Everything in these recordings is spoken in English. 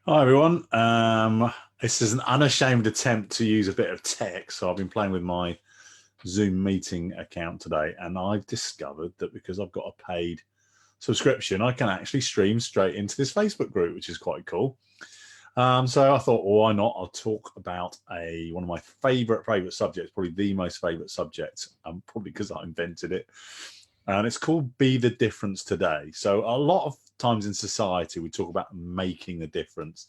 Hi everyone. This is an unashamed attempt to use a bit of tech. So I've been playing with my Zoom meeting account today, and I've discovered that because I've got a paid subscription, I can actually stream straight into this Facebook group, which is quite cool. So I thought, well, why not? I'll talk about one of my favorite subjects, probably the most favorite subject, probably because I invented it. And it's called Be the Difference Today. So a lot of times in society, we talk about making a difference.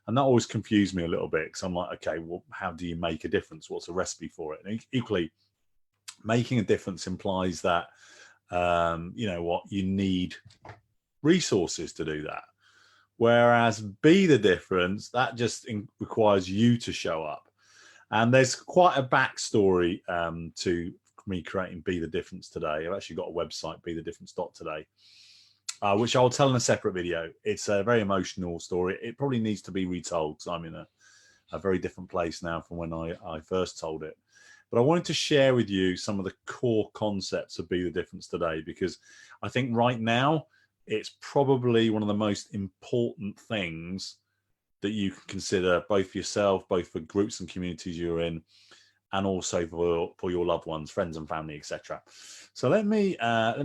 And that always confused me a little bit because I'm like, okay, well, how do you make a difference? What's a recipe for it? And equally, making a difference implies that, you need resources to do that. Whereas be the difference, that just requires you to show up. And there's quite a backstory to me creating Be the Difference Today. I've actually got a website, bethedifference.today, which I'll tell in a separate video. It's a very emotional story. It probably needs to be retold because I'm in a very different place now from when I first told it. But I wanted to share with you some of the core concepts of Be the Difference Today, because I think right now it's probably one of the most important things that you can consider, both for yourself, both for groups and communities you're in, and also for your loved ones, friends and family, etc. So let me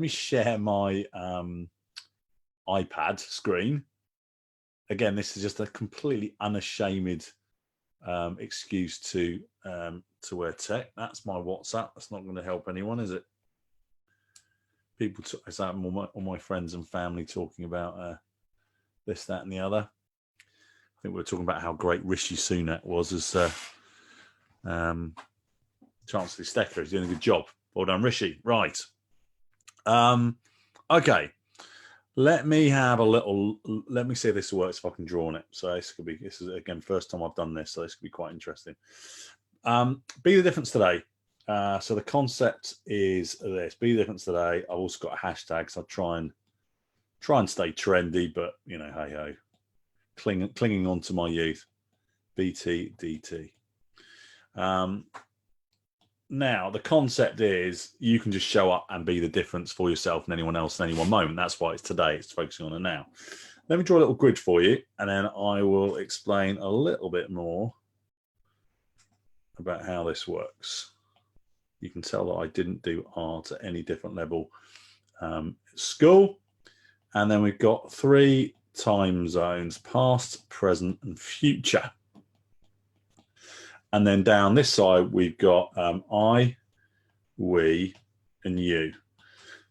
share my iPad screen. Again, this is just a completely unashamed excuse to wear tech. That's my WhatsApp. That's not going to help anyone, is it? People, is that all my friends and family talking about this, that, and the other? I think we were talking about how great Rishi Sunak was as Chancellor Stecker. He's doing a good job. Well done, Rishi. Right. Okay. Let me see if this works, if I can draw on it. So this is again, first time I've done this, so this could be quite interesting. Be the difference today. So the concept is this: be the difference today. I've also got a hashtag, so I'll try and stay trendy, but hey ho, clinging on to my youth. BTDT. Now, the concept is you can just show up and be the difference for yourself and anyone else in any one moment. That's why it's today. It's focusing on a now. Let me draw a little grid for you, and then I will explain a little bit more about how this works. You can tell that I didn't do art at any different level at school. And then we've got 3 time zones: past, present, and future. And then down this side, we've got I, we, and you.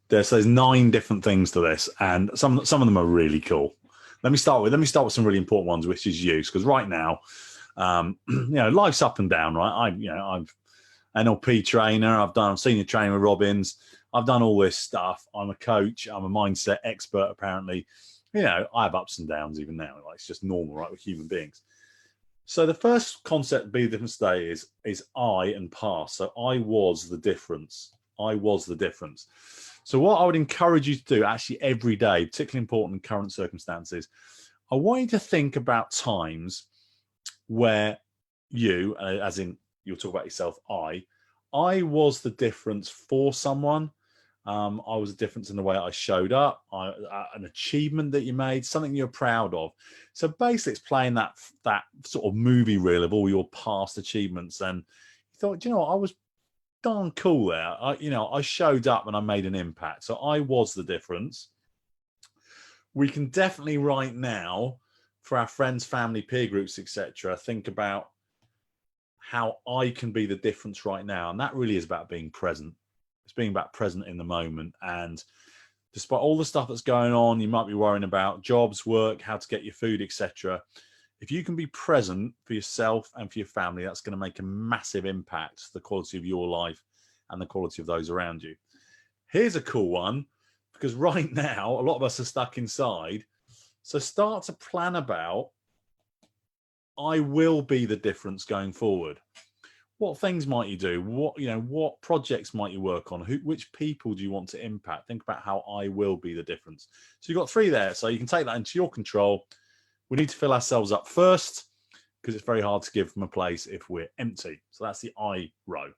There's 9 different things to this, and some of them are really cool. Let me start with some really important ones, which is use, because right now, life's up and down, right? I'm NLP trainer. I'm senior trainer with Robbins. I've done all this stuff. I'm a coach. I'm a mindset expert. Apparently, I have ups and downs even now. Like, it's just normal, right? We're human beings. So the first concept, Be the Difference today, is I and past. So I was the difference. I was the difference. So what I would encourage you to do actually every day, particularly important in current circumstances, I want you to think about times where you, as in you'll talk about yourself, I was the difference for someone. I was a difference in the way I showed up, an achievement that you made, something you're proud of. So basically, it's playing that sort of movie reel of all your past achievements. And you thought, I was darn cool there. I showed up and I made an impact. So I was the difference. We can definitely right now, for our friends, family, peer groups, etc., think about how I can be the difference right now. And that really is about being present. It's being about present in the moment. And despite all the stuff that's going on, you might be worrying about jobs, work, how to get your food, etc. If you can be present for yourself and for your family, that's going to make a massive impact to the quality of your life and the quality of those around you. Here's a cool one, because right now, a lot of us are stuck inside. So start to plan about, I will be the difference going forward. What things might you do? What projects might you work on? Which people do you want to impact? Think about how I will be the difference. So you've got 3 there. So you can take that into your control. We need to fill ourselves up first, because it's very hard to give from a place if we're empty. So that's the I row.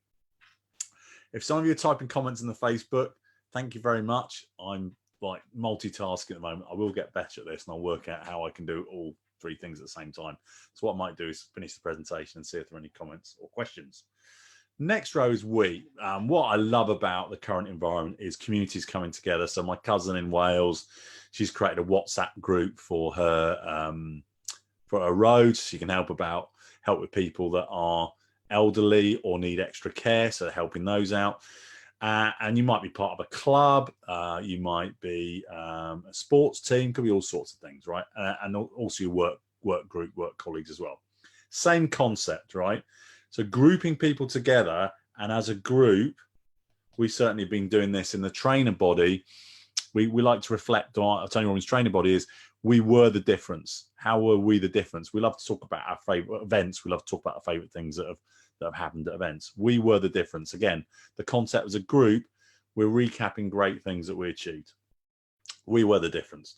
If some of you are typing comments in the Facebook, thank you very much. I'm like multitasking at the moment. I will get better at this, and I'll work out how I can do it all three things at the same time. So what I might do is finish the presentation and see if there are any comments or questions. Next row is we. What I love about the current environment is communities coming together. So my cousin in Wales, she's created a WhatsApp group for her road. So she can help with people that are elderly or need extra care. So helping those out. And you might be part of a club. You might be a sports team. Could be all sorts of things, right? And also your work group, work colleagues as well. Same concept, right? So grouping people together, and as a group, we've certainly been doing this in the trainer body. We like to reflect on Tony Robbins' trainer body is we were the difference. How were we the difference? We love to talk about our favorite events. We love to talk about our favorite things that have happened at events. We were the difference. Again, the concept as a group, we're recapping great things that we achieved. We were the difference.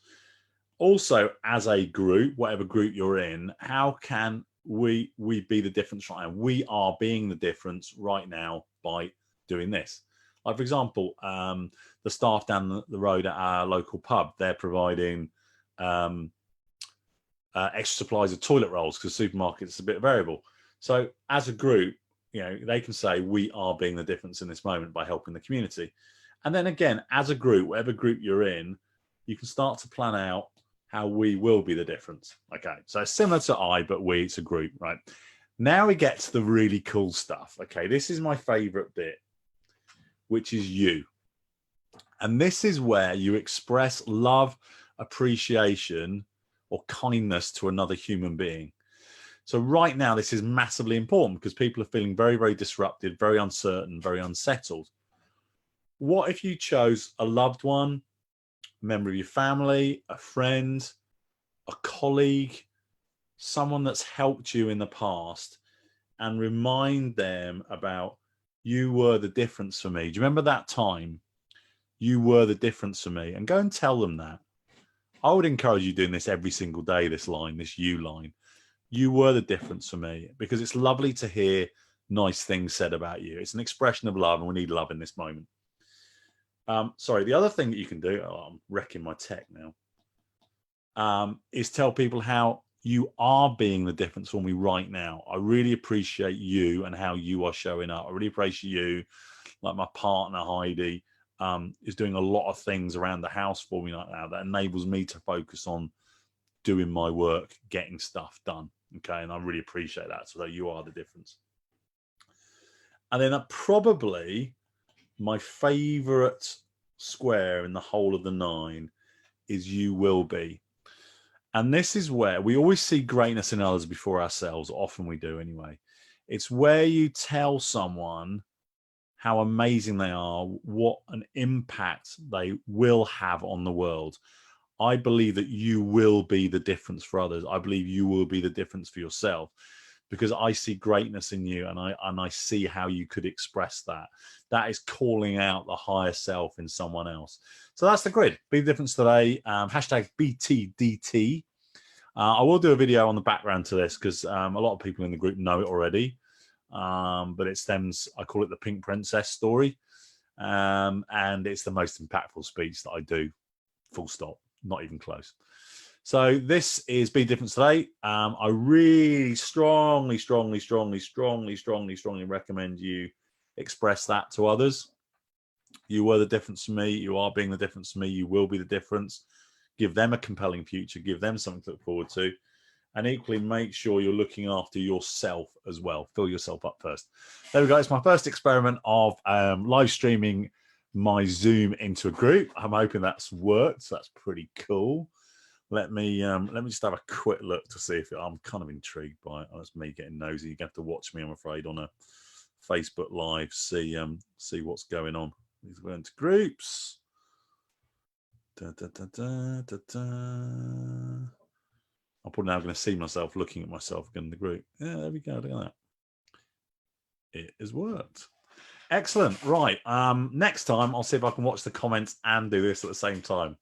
Also, as a group, whatever group you're in, how can we be the difference right now? We are being the difference right now by doing this. Like, for example, the staff down the road at our local pub, they're providing extra supplies of toilet rolls because supermarkets are a bit variable. So as a group, they can say we are being the difference in this moment by helping the community. And then again, as a group, whatever group you're in, you can start to plan out how we will be the difference. Okay, so similar to but we, it's a group, right? Now we get to the really cool stuff. Okay, this is my favorite bit, which is you. And this is where you express love, appreciation, or kindness to another human being. So right now, this is massively important because people are feeling very, very disrupted, very uncertain, very unsettled. What if you chose a loved one, a member of your family, a friend, a colleague, someone that's helped you in the past, and remind them about you were the difference for me. Do you remember that time? You were the difference for me. And go and tell them that. I would encourage you doing this every single day, this line, this you line. You were the difference for me, because it's lovely to hear nice things said about you. It's an expression of love, and we need love in this moment. Sorry, the other thing that you can do, I'm wrecking my tech now, is tell people how you are being the difference for me right now. I really appreciate you and how you are showing up. I really appreciate you. Like my partner, Heidi, is doing a lot of things around the house for me right now that enables me to focus on doing my work, getting stuff done. Okay, and I really appreciate that. So that you are the difference. And then probably my favorite square in the whole of the 9 is you will be. And this is where we always see greatness in others before ourselves. Often we do anyway. It's where you tell someone how amazing they are, what an impact they will have on the world. I believe that you will be the difference for others. I believe you will be the difference for yourself, because I see greatness in you, and I see how you could express that. That is calling out the higher self in someone else. So that's the grid. Be the difference today. Hashtag BTDT. I will do a video on the background to this because a lot of people in the group know it already. But it stems, I call it the Pink Princess story. And it's the most impactful speech that I do, full stop, not even close. So this is Be Different today. I really strongly recommend you express that to others. You were the difference to me. You are being the difference to me. You will be the difference. Give them a compelling future. Give them something to look forward to. And equally, make sure you're looking after yourself as well. Fill yourself up first. There we go. It's my first experiment of live streaming my Zoom into a group. I'm hoping that's worked. So that's pretty cool. Let me just have a quick look to see if I'm kind of intrigued by it. Oh, that's me getting nosy. You're going to have to watch me, I'm afraid, on a Facebook Live. See what's going on. These go into groups. I'm probably now going to see myself looking at myself again in the group. Yeah, there we go. Look at that. It has worked. Excellent. Right. Next time, I'll see if I can watch the comments and do this at the same time.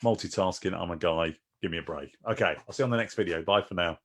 Multitasking. I'm a guy. Give me a break. Okay. I'll see you on the next video. Bye for now.